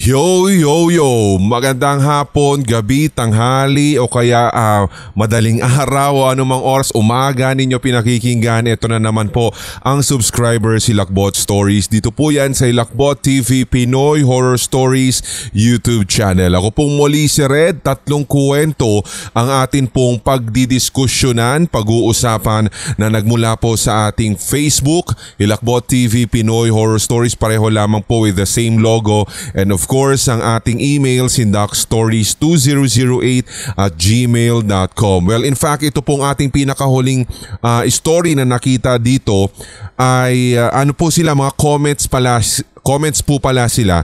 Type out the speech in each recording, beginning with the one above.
Yo, yo, yo! Magandang hapon, gabi, tanghali o kaya madaling araw o anumang oras, umaga ninyo pinakikinggan. Ito na naman po ang subscriber si Hilakbot Stories. Dito po yan sa Hilakbot TV Pinoy Horror Stories YouTube channel. Ako pong muli si Red, tatlong kwento ang atin pong pagdidiskusyonan, pag-uusapan na nagmula po sa ating Facebook, Hilakbot TV Pinoy Horror Stories. Pareho lamang po with the same logo, and of course ang ating email sindakstories2008@gmail.com. Well, in fact, ito pong ating pinakahuling story na nakita dito ay ano po sila, mga comments po pala sila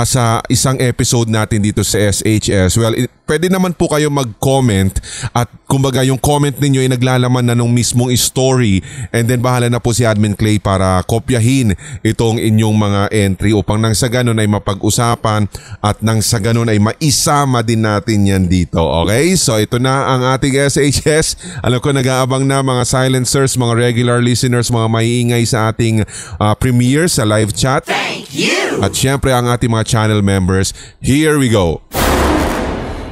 sa isang episode natin dito sa SHS. Well, pwede naman po kayo mag-comment at kumbaga yung comment ninyo ay naglalaman na nung mismong story, and then bahala na po si Admin Clay para kopyahin itong inyong mga entry upang nang sa ganun ay mapag-usapan at nang sa ganun ay maisama din natin yan dito. Okay? So ito na ang ating SHS. Alam ko nag-aabang na mga silencers, mga regular listeners, mga maiingay sa ating premiere sa live chat. At syempre ang ating mga channel members. Here we go.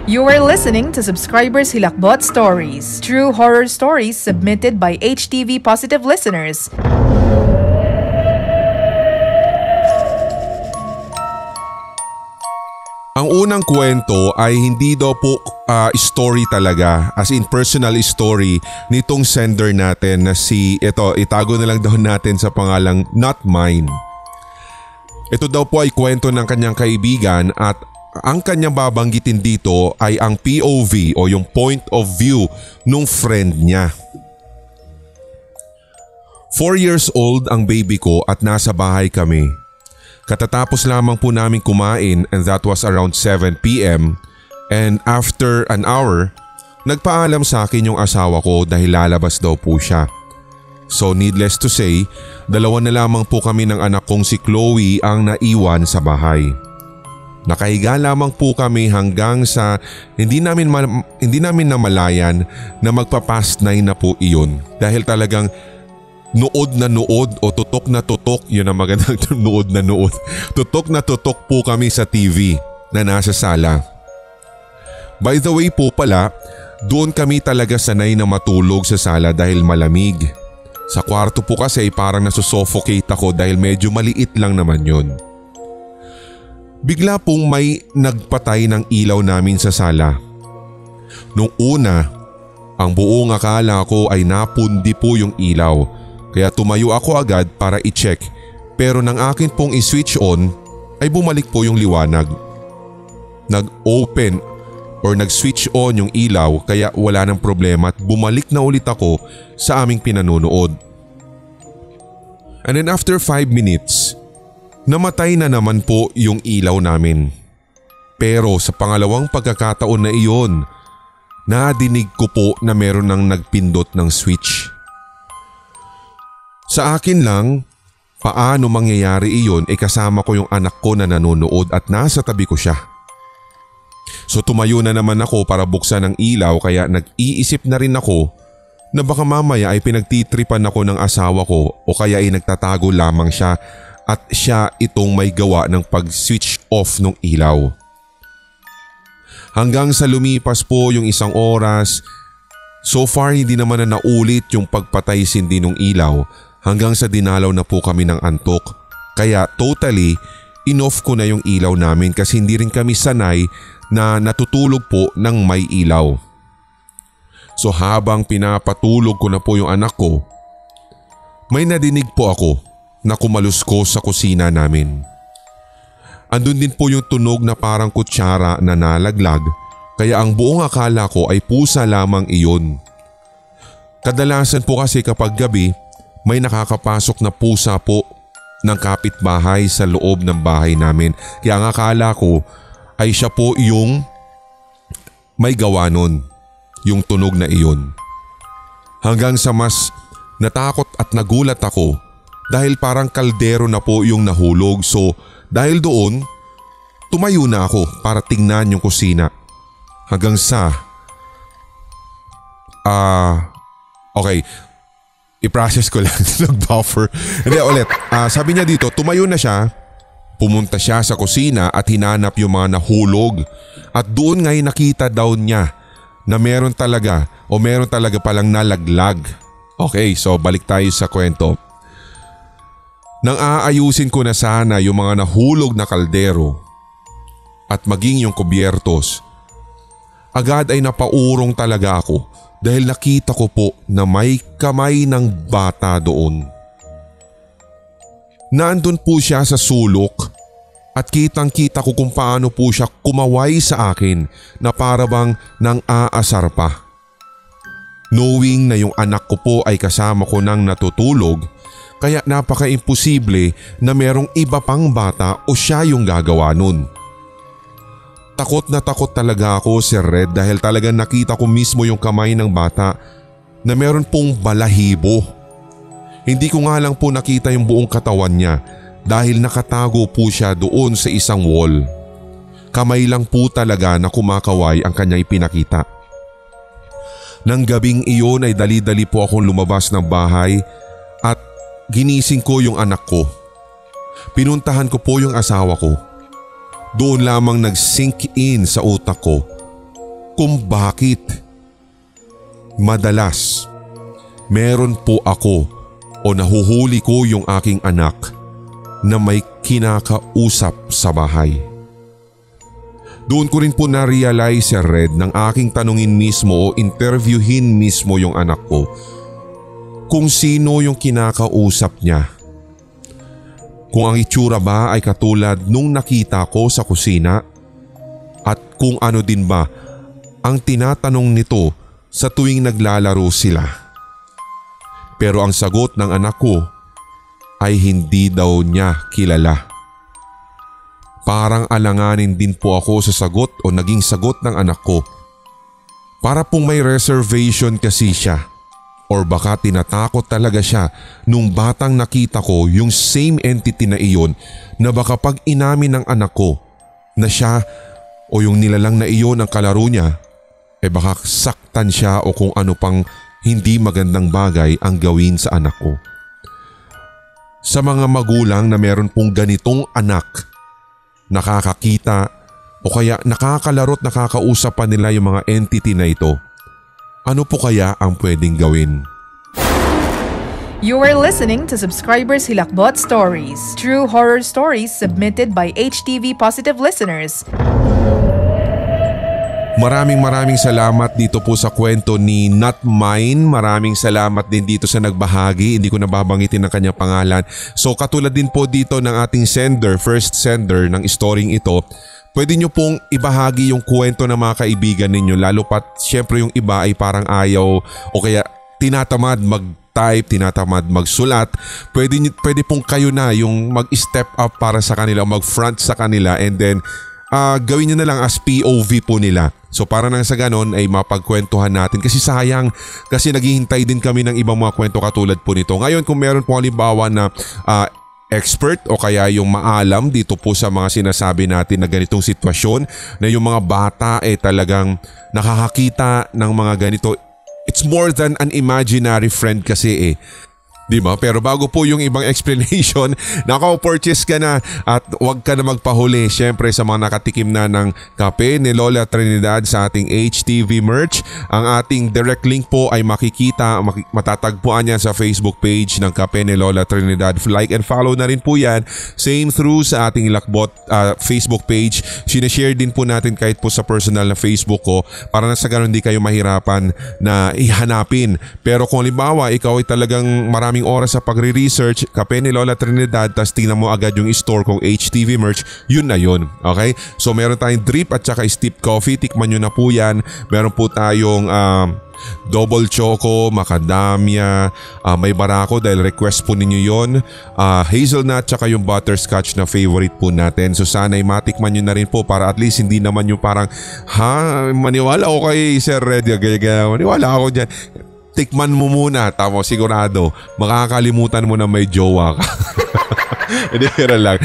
You are listening to Subscribers Hilakbot Stories, true horror stories submitted by HTV Positive listeners. Ang unang kwento ay hindi daw po story talaga, as in personal story nitong sender natin na itago na lang daw natin sa pangalang Not Mine. Ito daw po ay kwento ng kanyang kaibigan at ang kanyang babanggitin dito ay ang POV o yung point of view nung friend niya. 4 years old ang baby ko at nasa bahay kami. Katatapos lamang po namin kumain, and that was around 7 p.m. And after an hour, nagpaalam sa akin yung asawa ko dahil lalabas daw po siya. So needless to say, dalawa na lamang po kami ng anak kong si Chloe ang naiwan sa bahay. Nakahiga lamang po kami hanggang sa hindi namin namalayan na magpa-past 9 na po iyon, dahil talagang nood na nood o tutok na tutok, yun ang magandang nood na nood. Tutok na tutok po kami sa TV na nasa sala. By the way po pala, doon kami talaga sanay na matulog sa sala dahil malamig. Sa kwarto po kasi parang nasusuffocate ako dahil medyo maliit lang naman yun. Bigla pong may nagpatay ng ilaw namin sa sala. Nung una, ang buong akala ko ay napundi po yung ilaw, kaya tumayo ako agad para i-check, pero nang akin pong i-switch on ay bumalik po yung liwanag. Nag-open or nag-switch on yung ilaw kaya wala nang problema at bumalik na ulit ako sa aming pinanonood. And then after 5 minutes, namatay na naman po yung ilaw namin. Pero sa pangalawang pagkakataon na iyon, nadinig ko po na meron nang nagpindot ng switch. Sa akin lang, paano mangyayari iyon kasama ko yung anak ko na nanonood at nasa tabi ko siya. So tumayo na naman ako para buksan ang ilaw, kaya nag-iisip na rin ako na baka mamaya ay pinagtitripan ako ng asawa ko o kaya ay nagtatago lamang siya at siya itong may gawa ng pag-switch off ng ilaw. Hanggang sa lumipas po yung 1 oras, so far hindi naman na naulit yung pagpatay sindi ng ilaw hanggang sa dinalaw na po kami ng antok. Kaya totally in-off ko na yung ilaw namin kasi hindi rin kami sanay na natutulog po ng may ilaw. So habang pinapatulog ko na po yung anak ko, may nadinig po ako na kumaluskos sa kusina namin. Andun din po yung tunog na parang kutsara na nalaglag, kaya ang buong akala ko ay pusa lamang iyon. Kadalasan po kasi kapag gabi, may nakakapasok na pusa po ng kapitbahay sa loob ng bahay namin, kaya ang akala ko ay siya po yung may gawa nun, yung tunog na iyon. Hanggang sa mas natakot at nagulat ako dahil parang kaldero na po yung nahulog. So dahil doon, tumayo na ako para tingnan yung kusina. Hanggang sa okay, i-process ko lang. Nag-buffer. Hindi ulit, sabi niya dito, tumayo na siya Pumunta siya sa kusina at hinanap yung mga nahulog at doon nga'y nakita daw niya na meron talaga palang nalaglag. Okay, so balik tayo sa kwento. Nang aayusin ko na sana yung mga nahulog na kaldero at maging yung kubyertos, agad ay napaurong talaga ako dahil nakita ko po na may kamay ng bata doon. Nandun po siya sa sulok at kitang-kita ko kung paano po siya kumaway sa akin na para bang nang aasar pa. Knowing na yung anak ko po ay kasama ko nang natutulog, kaya napaka-imposible na merong iba pang bata o siya yung gagawa nun. Takot na takot talaga ako, Sir Red, dahil talagang nakita ko mismo yung kamay ng bata na meron pong balahibo. Hindi ko nga lang po nakita yung buong katawan niya dahil nakatago po siya doon sa isang wall. Kamay lang po talaga na kumakaway ang kanya ipinakita. Nang gabing iyon ay dali-dali po akong lumabas ng bahay at ginising ko yung anak ko. Pinuntahan ko po yung asawa ko. Doon lamang nag-sink in sa utak ko kung bakit madalas meron po ako o nahuhuli ko yung aking anak na may kinakausap sa bahay. Doon ko rin po na-realize, Sir Red, nang aking tanungin mismo o interviewin mismo yung anak ko kung sino yung kinakausap niya. Kung ang itsura ba ay katulad nung nakita ko sa kusina at kung ano din ba ang tinatanong nito sa tuwing naglalaro sila. Pero ang sagot ng anak ko ay hindi daw niya kilala. Parang alanganin din po ako sa sagot o naging sagot ng anak ko. Para pong may reservation kasi siya. Or baka tinatakot talaga siya nung batang nakita ko yung same entity na iyon na baka pag inamin ng anak ko na siya o yung nilalang na iyon ang kalaro niya, baka saktan siya o kung ano pang hindi magandang bagay ang gawin sa anak ko. Sa mga magulang na meron pong ganitong anak, nakakakita o kaya nakakalaro't nakakausap pa nila yung mga entity na ito, ano po kaya ang pwedeng gawin? You are listening to Subscribers Hilakbot Stories, true horror stories submitted by HTV Positive listeners. Maraming salamat dito po sa kwento ni Not Mine. Maraming salamat din dito sa nagbahagi. Hindi ko nababanggitin ang kanyang pangalan. So katulad din po dito ng ating first sender ng storyng ito, pwede nyo pong ibahagi yung kwento ng mga kaibigan ninyo, lalo pat syempre yung iba ay parang ayaw o kaya tinatamad mag-type, tinatamad magsulat. Pwede pong kayo na yung mag-step up para sa kanila, mag-front sa kanila, and then gawin nyo na lang as POV po nila. So para nang sa ganon ay mapagkwentuhan natin kasi sayang kasi naghihintay din kami ng ibang mga kwento katulad po nito. Ngayon kung meron po halimbawa na expert o kaya yung maalam dito po sa mga sinasabi natin na ganitong sitwasyon na yung mga bata talagang nakakakita ng mga ganito, it's more than an imaginary friend kasi Diba? Pero bago po yung ibang explanation, naka-purchase ka na at huwag ka na magpahuli. Siyempre sa mga nakatikim na ng kape ni Lola Trinidad sa ating HTV merch. Ang ating direct link po ay matatagpuan yan sa Facebook page ng Kape ni Lola Trinidad. Like and follow na rin po yan. Same through sa ating Hilakbot Facebook page. Sinashare din po natin kahit po sa personal na Facebook ko para na sa ganun di kayo mahirapan na ihanapin. Pero kung halimbawa ikaw ay talagang maraming oras sa pagre-research, Kape ni Lola Trinidad, tas tingnan mo agad yung store kong HTV merch, yun na yun. Okay? So meron tayong drip at saka steep coffee, tikman nyo na po yan. Meron po tayong double choco, macadamia, may barako dahil request po ninyo yon, hazelnut tsaka yung butterscotch na favorite po natin. So sana ay matikman nyo na rin po para at least hindi naman yung parang maniwala ako kay Sir Red, maniwala ako dyan. Tikman mo muna, tamo sigurado makakalimutan mo na may jowa ka. Hindi, pero lang.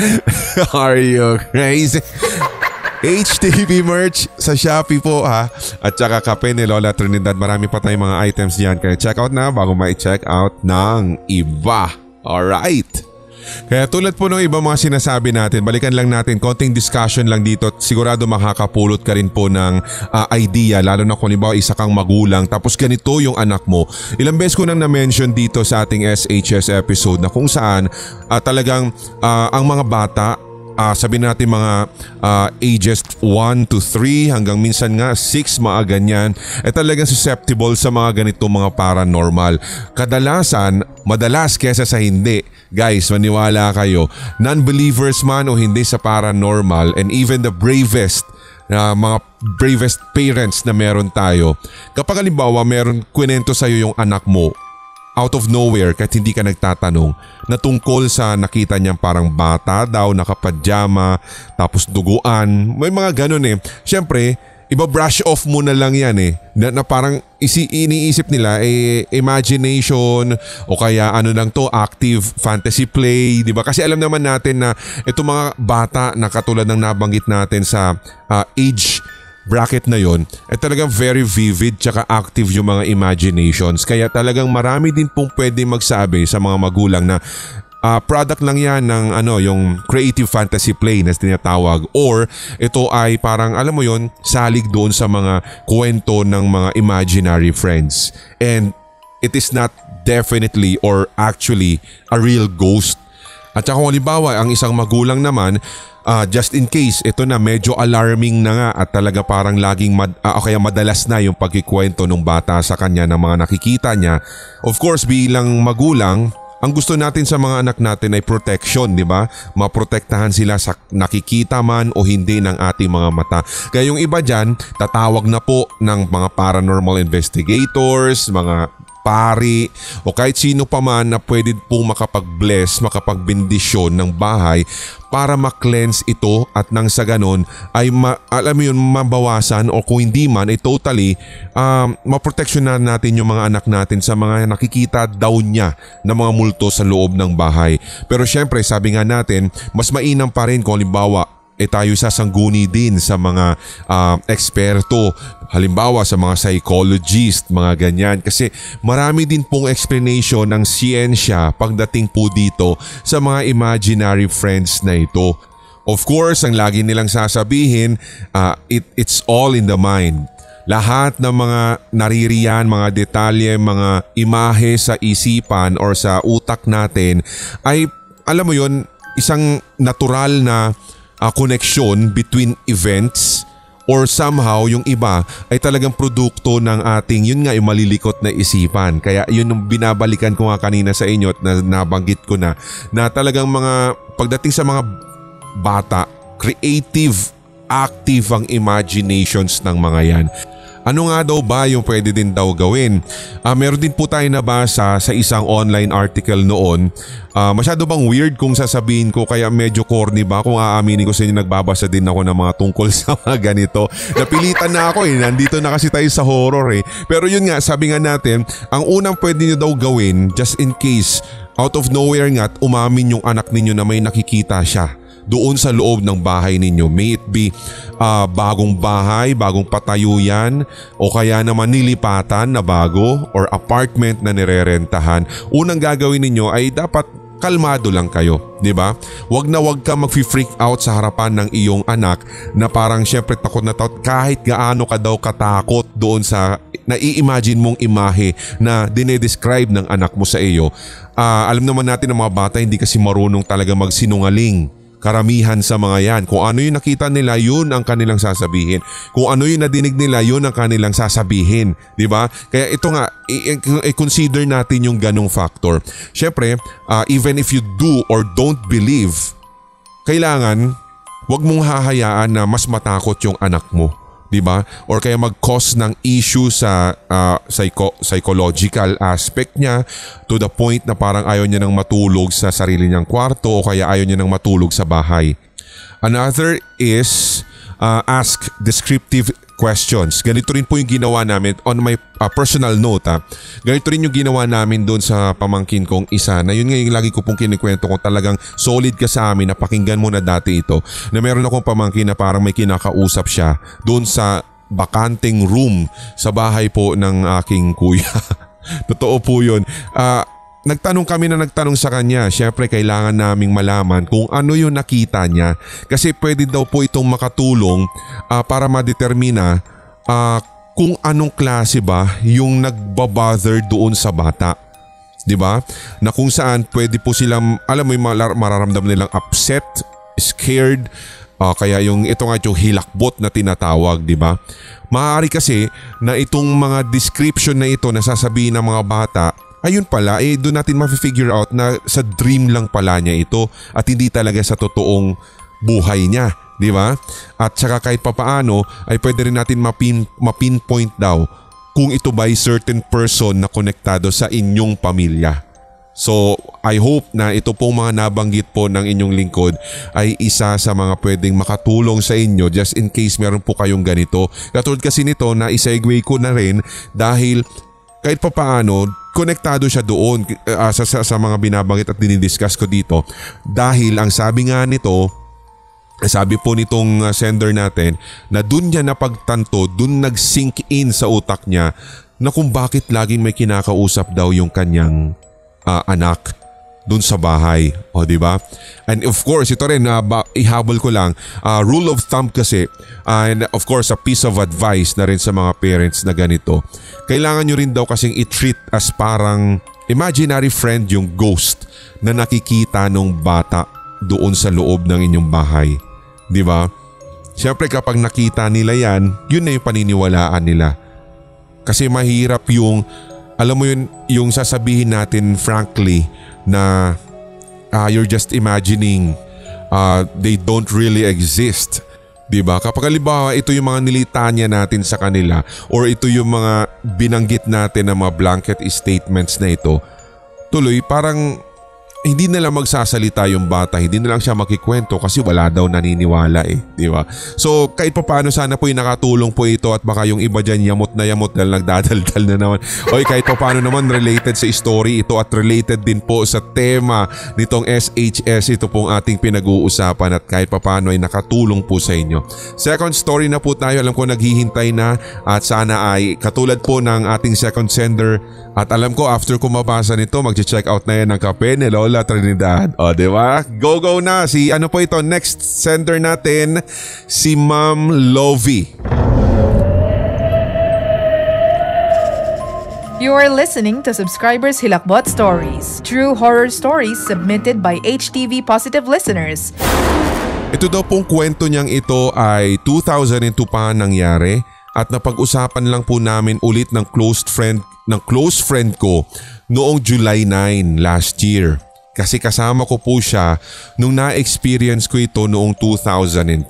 Are you crazy? HTV merch sa Shopee po At saka Kape ni Lola Trinidad. Marami pa tayong mga items diyan. Kaya check out na bago ma-check out ng iba. Alright. Kaya tulad po ng ibang mga sinasabi natin, balikan lang natin, konting discussion lang dito at sigurado makakapulot ka rin po ng idea, lalo na kung halimbawa isa kang magulang tapos ganito yung anak mo. Ilang beses ko nang na-mention dito sa ating SHS episode na kung saan talagang ang mga bata, sabihin natin mga ages 1 to 3 hanggang minsan nga 6, mga ganyan, talagang susceptible sa mga ganito mga paranormal. Madalas kesa sa hindi. Guys, maniwala kayo, non-believers man o hindi sa paranormal, and even the bravest parents na meron tayo, kapag halimbawa meron kwento sa'yo yung anak mo out of nowhere kahit hindi ka nagtatanong na tungkol sa nakita niyang parang bata daw nakapadyama tapos duguan, may mga ganun Siyempre, iba-brush off mo na lang yan na parang iniisip nila imagination o kaya ano lang to, active fantasy play, di ba? Kasi alam naman natin na itong mga bata na katulad ng nabanggit natin sa age bracket na yon, talagang very vivid tsaka active yung mga imaginations. Kaya talagang marami din pong pwede magsabi sa mga magulang na product lang yan ng yung creative fantasy play na tinatawag, or ito ay parang alam mo yon, salig doon sa mga kwento ng mga imaginary friends. And it is not definitely or actually a real ghost. At saka kung halimbawa ang isang magulang naman, just in case ito na medyo alarming na nga at talaga parang laging kaya madalas na yung pagkikwento ng bata sa kanya ng mga nakikita niya. Of course, bilang magulang, ang gusto natin sa mga anak natin ay protection, di ba? Maprotektahan sila sa nakikita man o hindi ng ating mga mata. Kaya yung iba dyan, tatawag na po ng mga paranormal investigators, mga pari o kahit sino pa man na pwede pong makapag-bless, makapagbendisyon ng bahay para ma-cleanse ito at nang sa ganon ay mabawasan o kung hindi man ay totally maproteksyonan natin yung mga anak natin sa mga nakikita daw niya na mga multo sa loob ng bahay. Pero syempre sabi nga natin, mas mainam pa rin kung halimbawa tayo sasangguni din sa mga eksperto, halimbawa sa mga psychologist, mga ganyan, kasi marami din pong explanation ng siyensya pagdating po dito sa mga imaginary friends na ito. Of course, ang lagi nilang sasabihin, it's all in the mind. Lahat ng mga naririyan, mga detalye, mga imahe sa isipan or sa utak natin ay, alam mo yon, isang natural na connection between events, or somehow yung iba ay talagang produkto ng ating yun nga yung malilikot na isipan. Kaya yun yung binabalikan ko nga kanina sa inyo at nabanggit ko na talagang mga pagdating sa mga bata, creative, active ang imaginations ng mga yan. Ano nga daw ba yung pwede din daw gawin? Meron din po tayo nabasa sa isang online article noon. Masyado bang weird kung sasabihin ko, kaya medyo corny ba kung aaminin ko sa inyo, nagbabasa din ako ng mga tungkol sa mga ganito. Napilitan na ako nandito na kasi tayo sa horror Pero yun nga, sabi nga natin, ang unang pwede nyo daw gawin just in case out of nowhere nga umamin yung anak ninyo na may nakikita siya doon sa loob ng bahay ninyo. May it be bagong bahay, bagong patayo yan, o kaya naman nilipatan na bago or apartment na nirerentahan. Unang gagawin ninyo ay dapat kalmado lang kayo, di ba? Wag ka mag-freak out sa harapan ng iyong anak na parang syempre takot na takot kahit gaano ka daw katakot doon sa nai-imagine mong imahe na dinedescribe ng anak mo sa iyo. Alam naman natin ng mga bata hindi kasi marunong talaga magsinungaling. Karamihan sa mga yan, kung ano yung nakita nila, yun ang kanilang sasabihin. Kung ano yung nadinig nila, yun ang kanilang sasabihin, di ba? Kaya ito nga, i-consider natin yung ganong factor. Syempre, even if you do or don't believe, kailangan wag mong hahayaan na mas matakot yung anak mo, di ba? Or kaya mag-cause ng issue sa psychological aspect niya to the point na parang ayaw niya nang matulog sa sarili niyang kwarto o kaya ayaw niya nang matulog sa bahay. Another is ask descriptive questions. Ganito rin po yung ginawa namin on my personal note. Ganito rin yung ginawa namin doon sa pamangkin kong isa na yun nga yung lagi ko pong kinikwento kung talagang solid ka sa amin, napakinggan mo na dati ito, na meron akong pamangkin na parang may kinakausap siya doon sa bakanting room sa bahay po ng aking kuya. Totoo po yun. nagtanong kami na nagtanong sa kanya. Siyempre kailangan naming malaman kung ano yung nakita niya. Kasi pwede daw po itong makatulong para madetermina kung anong klase ba yung nagbabother doon sa bata. 'Di ba? Na kung saan pwede po silang, alam mo yung mararamdaman nilang upset, scared, kaya ito nga yung hilakbot na tinatawag, 'di ba? Maaari kasi na itong mga description na ito na sasabihin ng mga bata, ayun pala, doon natin ma-figure out na sa dream lang pala niya ito at hindi talaga sa totoong buhay niya, di ba? At saka kahit papaano ay pwede rin natin mapinpoint daw kung ito ba ay certain person na konektado sa inyong pamilya. So I hope na ito pong mga nabanggit po ng inyong lingkod ay isa sa mga pwedeng makatulong sa inyo just in case meron po kayong ganito. Katulad kasi nito na isegue ko na rin dahil kahit papaano konektado siya doon sa mga binabanggit at dinidiscuss ko dito. Dahil ang sabi nga nito, sabi po nitong sender natin na dun niya napagtanto, dun nag-sink in sa utak niya na kung bakit laging may kinakausap daw yung kanyang anak dun sa bahay. O diba? And of course, ito rin, ihabol ko lang, rule of thumb kasi, and of course a piece of advice na rin sa mga parents na ganito. Kailangan nyo rin daw kasing i-treat as parang imaginary friend yung ghost na nakikita nung bata doon sa loob ng inyong bahay. Diba? Siyempre kapag nakita nila yan, yun na yung paniniwalaan nila. Kasi mahirap yung, alam mo yun, yung sasabihin natin frankly na you're just imagining, they don't really exist. Diba? Kapag halimbawa ito yung mga nilitanya natin sa kanila or ito yung mga binanggit natin na mga blanket statements na ito, tuloy parang hindi na lang magsasalita yung bata, hindi na lang siya makikwento kasi wala daw naniniwala di ba? So kahit paano sana po yung nakatulong po ito at baka yung iba dyan yamot na dahil nagdadaldal na naman. O kahit paano naman related sa story ito at related din po sa tema nitong SHS, ito pong ating pinag-uusapan at kahit paano ay nakatulong po sa inyo. Second story na po tayo, alam ko naghihintay na at sana ay katulad po ng ating second sender at alam ko after ko mabasa nito mag-check out na yan ng kape ni Lola Trinidad. O, di ba? Go na. Ano po ito? Next sender natin, si Ma'am Lovie. You are listening to Subscribers Hilakbot Stories, true horror stories submitted by HTV Positive listeners. Ito daw pong kwento niyang ito ay 2002 pa nangyari at napag-usapan lang po namin ulit ng close friend ko noong July 9 last year. Kasi kasama ko po siya nung na-experience ko ito noong 2002.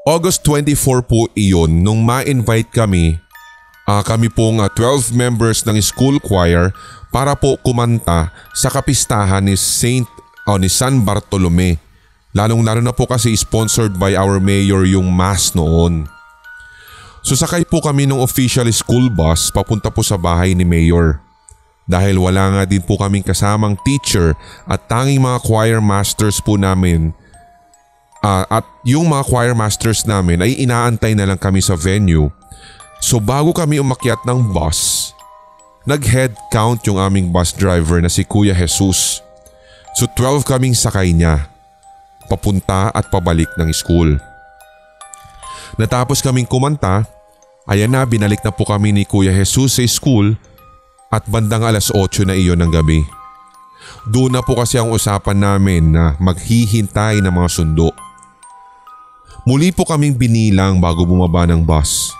August 24 po iyon nung ma-invite kami pong 12 members ng school choir para po kumanta sa kapistahan ni San Bartolome. Lalong-lalo na po kasi sponsored by our mayor yung mass noon. So sakay po kami ng official school bus papunta po sa bahay ni Mayor. Dahil wala nga din po kaming kasamang teacher at tanging mga choir masters po namin at yung mga choir masters namin ay inaantay na lang kami sa venue. So bago kami umakyat ng bus, nag-head count yung aming bus driver na si Kuya Jesus. So 12 kaming sakay niya, papunta at pabalik ng school. Natapos kaming kumanta, ayan na binalik na po kami ni Kuya Jesus sa school at bandang alas 8 na iyon ng gabi. Doon na po kasi ang usapan namin na maghihintay ng mga sundo. Muli po kaming binilang bago bumaba ng bus.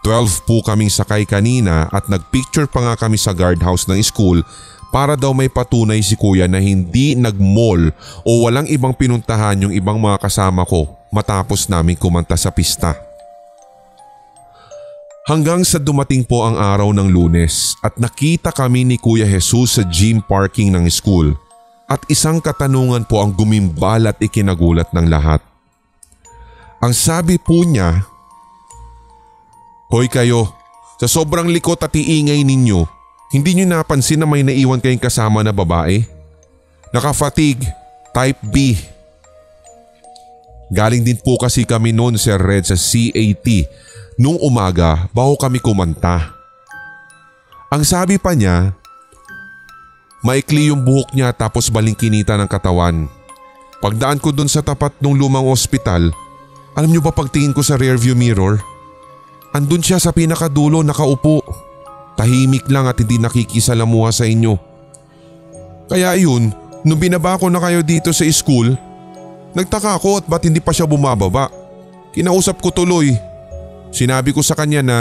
12 po kaming sakay kanina at nagpicture pa nga kami sa guardhouse ng school para daw may patunay si Kuya na hindi nag-mall o walang ibang pinuntahan yung ibang mga kasama ko matapos namin kumanta sa pista. Hanggang sa dumating po ang araw ng Lunes at nakita kami ni Kuya Jesus sa gym parking ng school at isang katanungan po ang gumimbal at ikinagulat ng lahat. Ang sabi po niya, "Hoy kayo, sa sobrang likot at iingay ninyo, hindi nyo napansin na may naiwan kayong kasama na babae? Naka-fatigue, type B." Galing din po kasi kami noon, Sir Red, sa CAT. Nung umaga, bago kami kumanta. Ang sabi pa niya, Maikli yung buhok niya tapos balingkinita ng katawan. Pagdaan ko dun sa tapat ng lumang ospital, alam niyo ba pagtingin ko sa rearview mirror? Andun siya sa pinakadulo nakaupo. Tahimik lang at hindi nakikisalamuha sa inyo. Kaya yun, nung binaba ko na kayo dito sa school, nagtaka ako at ba't hindi pa siya bumababa. Kinausap ko tuloy. Sinabi ko sa kanya na,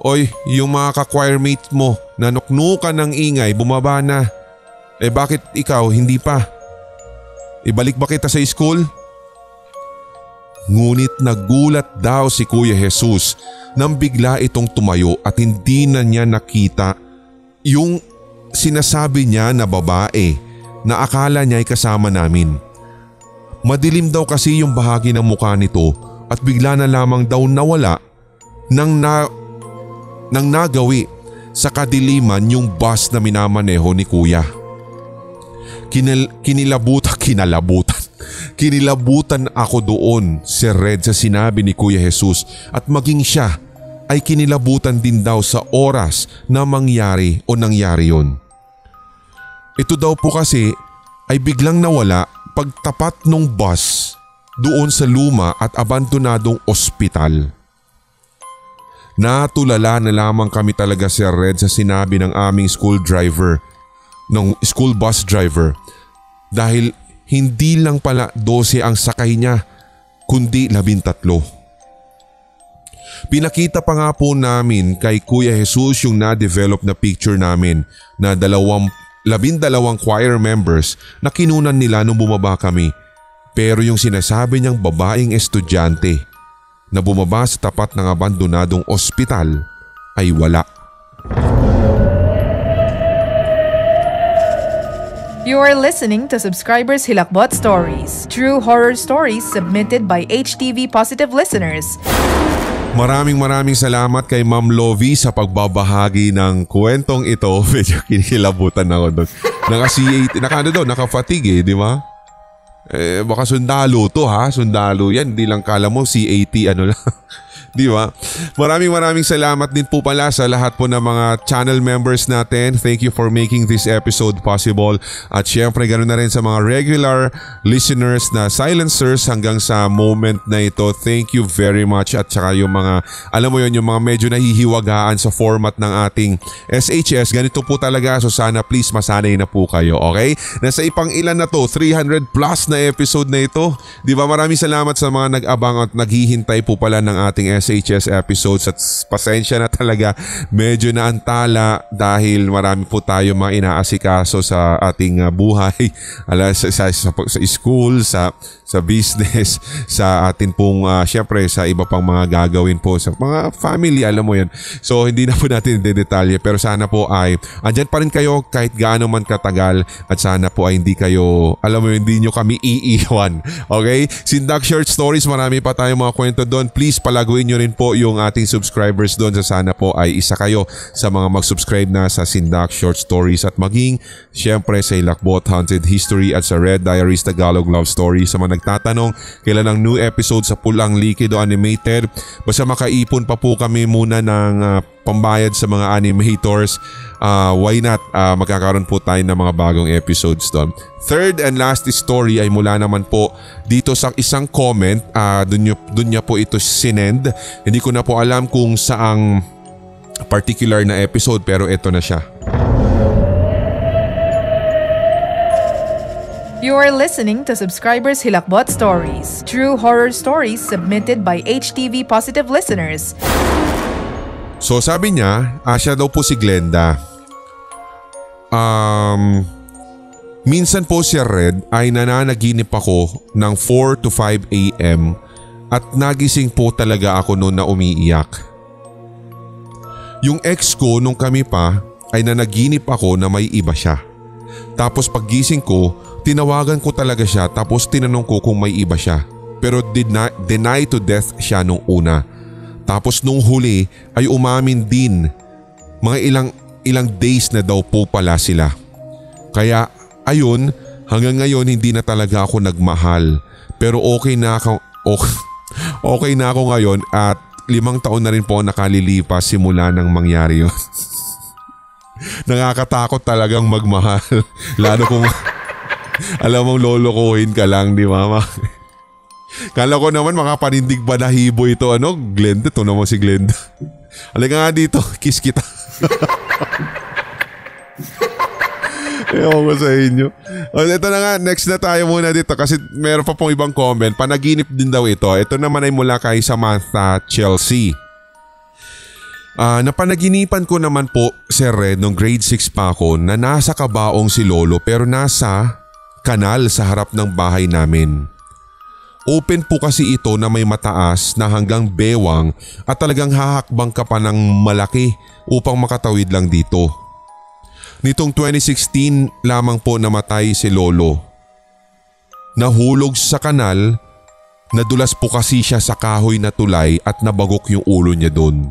"Oy, yung mga ka-choir mate mo na nuknukan ng ingay bumaba na. Bakit ikaw hindi pa? Ibalik ba kita sa school?" Ngunit nagulat daw si Kuya Jesus nang bigla itong tumayo at hindi na niya nakita yung sinasabi niya na babae na akala niya ay kasama namin. Madilim daw kasi yung bahagi ng mukha nito at bigla na lamang daw nawala nang nagawi sa kadiliman yung bus na minamaneho ni Kuya. Kinilabutan ako doon, Sir Red, sa sinabi ni Kuya Jesus at maging siya ay kinilabutan din daw sa oras na nangyari yun. Ito daw po kasi ay biglang nawala pagtapat ng bus doon sa luma at abandonadong ospital. Natulala na lamang kami talaga, Sir Red, sa sinabi ng aming school bus driver dahil hindi lang pala 12 ang sakay niya kundi 13. Pinakita pa nga po namin kay Kuya Jesus yung na-develop na picture namin na 12 choir members na kinunan nila nung bumaba kami, pero yung sinasabi niyang babaeng estudyante na bumaba sa tapat ng abandonadong ospital ay wala. You are listening to Subscribers Hilakbot Stories, true horror stories submitted by HTV Positive listeners. Maraming salamat kay Ma'am Lovie sa pagbabahagi ng kwentong ito. Medyo kinikilabutan ako doon. Naka-C80, naka-fatigue di ba? Baka sundalo to ha, sundalo yan. Hindi lang kala mo C80 lang. Di ba? Maraming salamat din po pala sa lahat po ng mga channel members natin. Thank you for making this episode possible. At syempre ganoon na rin sa mga regular listeners na silencers hanggang sa moment na ito. Thank you very much. At saka yung mga, alam mo yun, yung mga medyo nahihiwagaan sa format ng ating SHS. Ganito po talaga. So sana please masanay na po kayo. Okay? Nasa ipang ilan na to, 300 plus na episode na ito. Di ba? Maraming salamat sa mga nag-abang at naghihintay po pala ng ating SHS episodes at pasensya na talaga medyo naantala dahil marami po tayo mga inaasikaso sa ating buhay sa school, sa business, sa atin pong syempre sa iba pang mga gagawin po sa mga family, alam mo yan. So hindi na po natin detalye pero sana po ay andyan pa rin kayo kahit gaano man katagal at sana po ay hindi kayo, alam mo yun, hindi nyo kami iiwan. Okay? Sindak Short Stories, marami pa tayong mga kwento doon. Please palaguin nyo rin po yung ating subscribers doon sa sana po ay isa kayo sa mga mag-subscribe na sa Sindak Short Stories at maging syempre sa Hilakbot Haunted History at sa Red Diaries Tagalog Love Story. Sa mga nagtatanong kailan ang new episode sa Pulang Likido Animated, basta makaipon pa po kami muna ng pambayad sa mga animators, why not magkakaroon po tayo ng mga bagong episodes doon. Third and last story ay mula naman po dito sa isang comment, dun niya po ito sinend. Hindi ko na po alam kung saang particular na episode pero ito na siya. You are listening to Subscribers Hilakbot Stories, true horror stories submitted by HTV Positive listeners. So sabi niya, siya daw po si Glenda. Minsan po, Sir Red, ay nananaginip ako ng 4 to 5 a.m. at nagising po talaga ako noon na umiiyak. Yung ex ko nung kami pa ay nanaginip ako na may iba siya. Tapos paggising ko, tinawagan ko talaga siya tapos tinanong ko kung may iba siya. Pero deny to death siya nung una. Tapos nung huli ay umamin din. Mga ilang days na daw po pala sila. Kaya ayun, hanggang ngayon hindi na talaga ako nagmahal. Pero okay na ako ngayon at 5 taon na rin po nakalilipas simula nang mangyari yun. Nakakatakot talagang magmahal. Lalo kung alam mong lolokohin ka lang, di ba? Kala ko naman makapanindig ba na hibo ito, Glenda, ito naman si Glenda. Halika nga dito, kiss kita. Ewan ko sa inyo. Ito na nga, next na tayo muna dito kasi meron pa pong ibang comment. Panaginip din daw ito. Ito naman ay mula kay Samantha Chelsea. Napanaginipan ko naman po, Sir Red, nung grade 6 pa ako na nasa kabaong si Lolo pero nasa kanal sa harap ng bahay namin. Open po kasi ito na may mataas na hanggang bewang at talagang hahakbang ka pa ng malaki upang makatawid lang dito. Nitong 2016 lamang po namatay si Lolo. Nahulog sa kanal, nadulas po kasi siya sa kahoy na tulay at nabagok yung ulo niya doon.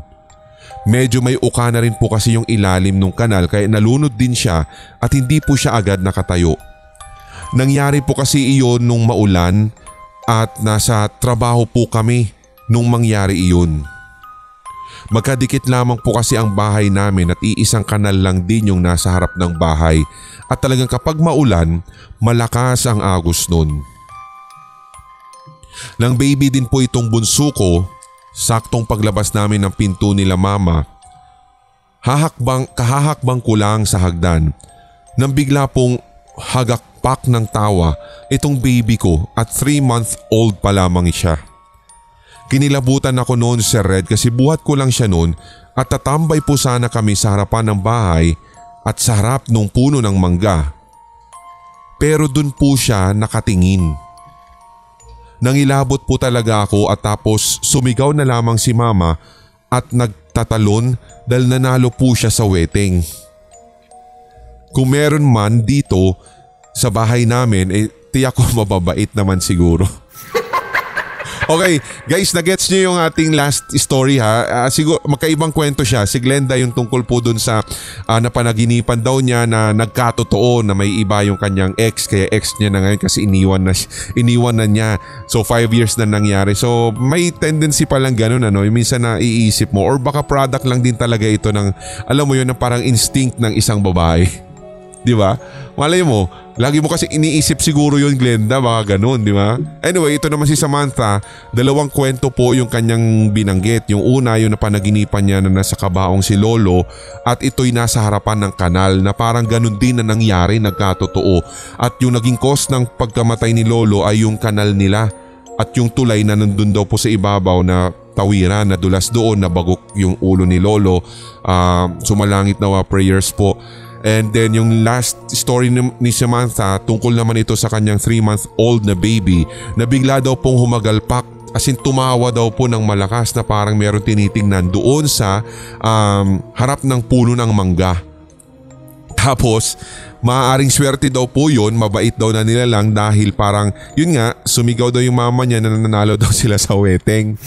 Medyo may uka na rin po kasi yung ilalim ng kanal kaya nalunod din siya at hindi po siya agad nakatayo. Nangyari po kasi iyon nung maulan at nasa trabaho po kami nung mangyari iyon. Magkadikit lamang po kasi ang bahay namin at iisang kanal lang din yung nasa harap ng bahay at talagang kapag maulan, malakas ang agos nun. Nang baby din po itong bunso ko, saktong paglabas namin ng pinto nila mama, kahahakbang ko lang sa hagdan nang bigla pong hagakpak ng tawa itong baby ko at 3-month-old pa lamang siya. Kinilabutan ako noon, Sir Red, kasi buhat ko lang siya noon at tatambay po sana kami sa harapan ng bahay at sa harap ng puno ng mangga. Pero dun po siya nakatingin. Nangilabot po talaga ako at tapos sumigaw na lamang si mama at nagtatalon dahil nanalo po siya sa wedding. Kung meron man dito sa bahay namin, tiyak ko mababait naman siguro. Okay, guys, nagets nyo yung ating last story ha. Siguro magkaibang kwento siya. Si Glenda yung tungkol po dun sa napanaginipan daw niya na nagkatotoo na may iba yung kanyang ex. Kaya ex niya na ngayon kasi iniwan na niya. So 5 years na nangyari. So may tendency palang ganun minsan na iisip mo or baka product lang din talaga ito ng alam mo yun na parang instinct ng isang babae. Di ba? Malay mo, lagi mo kasi iniisip siguro yun, Glenda, baka ganun, di ba? Anyway, ito naman si Samantha, 2 kwento po yung kanyang binanggit. Yung una, yung napanaginipan niya na nasa kabaong si Lolo at ito'y nasa harapan ng kanal na parang ganun din na nangyari, nagkatotoo. At yung naging cause ng pagkamatay ni Lolo ay yung kanal nila at yung tulay na nandun daw po sa ibabaw na tawiran na dulas doon na bagok yung ulo ni Lolo. Sumalangit na prayers po. And then yung last story ni Samantha, tungkol naman ito sa kanyang 3-month-old na baby na bigla daw pong humagalpak, as in tumawa daw po ng malakas na parang meron tinitingnan doon sa harap ng puno ng mangga. Tapos maaaring swerte daw po yun, mabait daw na nila lang dahil parang yun nga, sumigaw daw yung mama niya na nanalo daw sila sa wedding.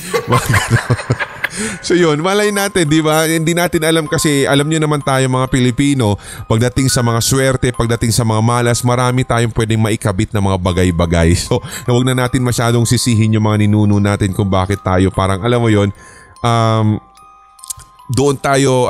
So yun, malay natin, di ba? Hindi natin alam kasi alam nyo naman tayo mga Pilipino, pagdating sa mga swerte, pagdating sa mga malas, marami tayong pwedeng maikabit na mga bagay-bagay. So huwag na natin masyadong sisihin yung mga ninuno natin kung bakit tayo parang alam mo yun, doon tayo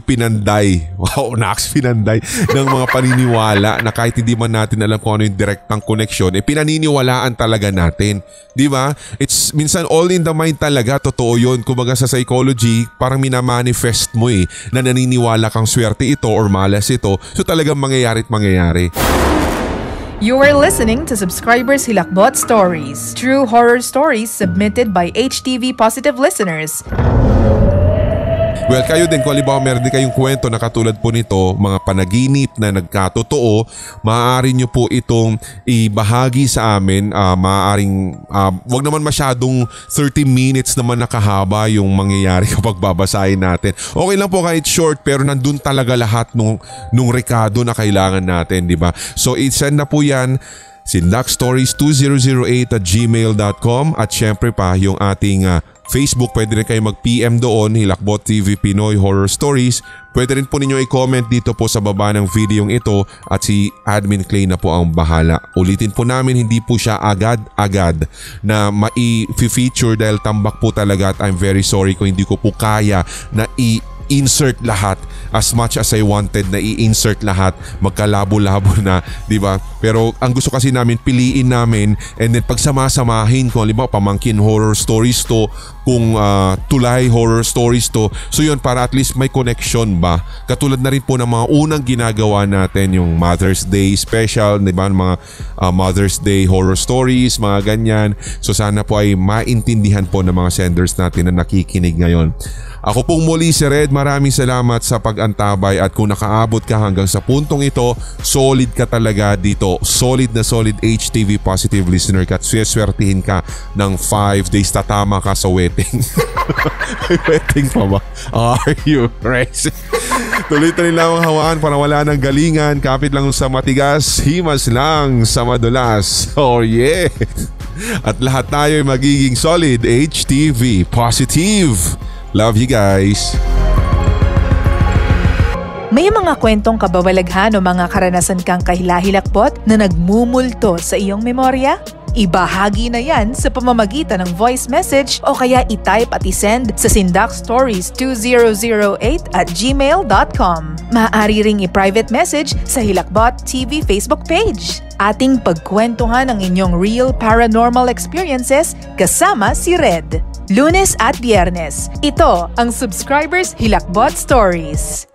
pinanday. Wow, pinanday ng mga paniniwala na kahit hindi man natin alam kung ano yung direktang koneksyon, pinaniniwalaan talaga natin. Di ba? It's minsan all in the mind talaga, totoo yun. Kumbaga sa psychology, parang minamanifest mo na naniniwala kang swerte ito or malas ito. So talagang mangyayari at mangyayari. You are listening to Subscribers Hilakbot Stories, true horror stories submitted by HTV Positive listeners. Well, kayo din kung halimbawa meron din kayong kwento na katulad po nito, mga panaginip na nagkatotoo, maaari nyo po itong ibahagi sa amin. Wag naman masyadong 30 minutes naman nakahaba yung mangyayari kapag babasahin natin. Okay lang po kahit short pero nandun talaga lahat nung rekado na kailangan natin, di ba? So i-send na po yan sindakstories2008@gmail.com at syempre pa yung ating Facebook, pwede rin kayo mag-PM doon, Hilakbot TV Pinoy Horror Stories. Pwede rin po ninyo i-comment dito po sa baba ng videong ito at si Admin Clay na po ang bahala. Ulitin po namin, hindi po siya agad-agad na mai-feature dahil tambak po talaga at I'm very sorry kung hindi ko po kaya na i-insert lahat as much as I wanted na i-insert lahat, magkalabo-labo na, di ba? Pero ang gusto kasi namin, piliin namin and then pagsama-samahin kung halimbawa pamangkin horror stories to, kung tulay horror stories to. So yun, para at least may connection ba? Katulad na rin po ng mga unang ginagawa natin, yung Mother's Day special, di ba? Mga Mother's Day horror stories, mga ganyan. So sana po ay maintindihan po ng mga senders natin na nakikinig ngayon. Ako pong muli si Red, maraming salamat sa pag-antabay at kung nakaabot ka hanggang sa puntong ito, solid ka talaga dito. Solid na solid HTV positive listener ka at swertihin ka ng 5 days, tatama ka sa wedding. May wedding pa ba? Are you crazy? Tuloy-tuloy lang ang hawaan para wala ng galingan, kapit lang sa matigas, himas lang sa madulas. Oh yeah! At lahat tayo magiging solid HTV positive. Love you guys! May mga kwentong kababalaghan o mga karanasan kang kahilahilakbot na nagmumulto sa iyong memorya? Ibahagi na yan sa pamamagitan ng voice message o kaya i-type at i-send sa sindakstories2008@gmail.com. Maaari ring i-private message sa Hilakbot TV Facebook page. Ating pagkwentuhan ang inyong real paranormal experiences kasama si Red. Lunes at Biyernes. Ito ang Subscribers Hilakbot Stories.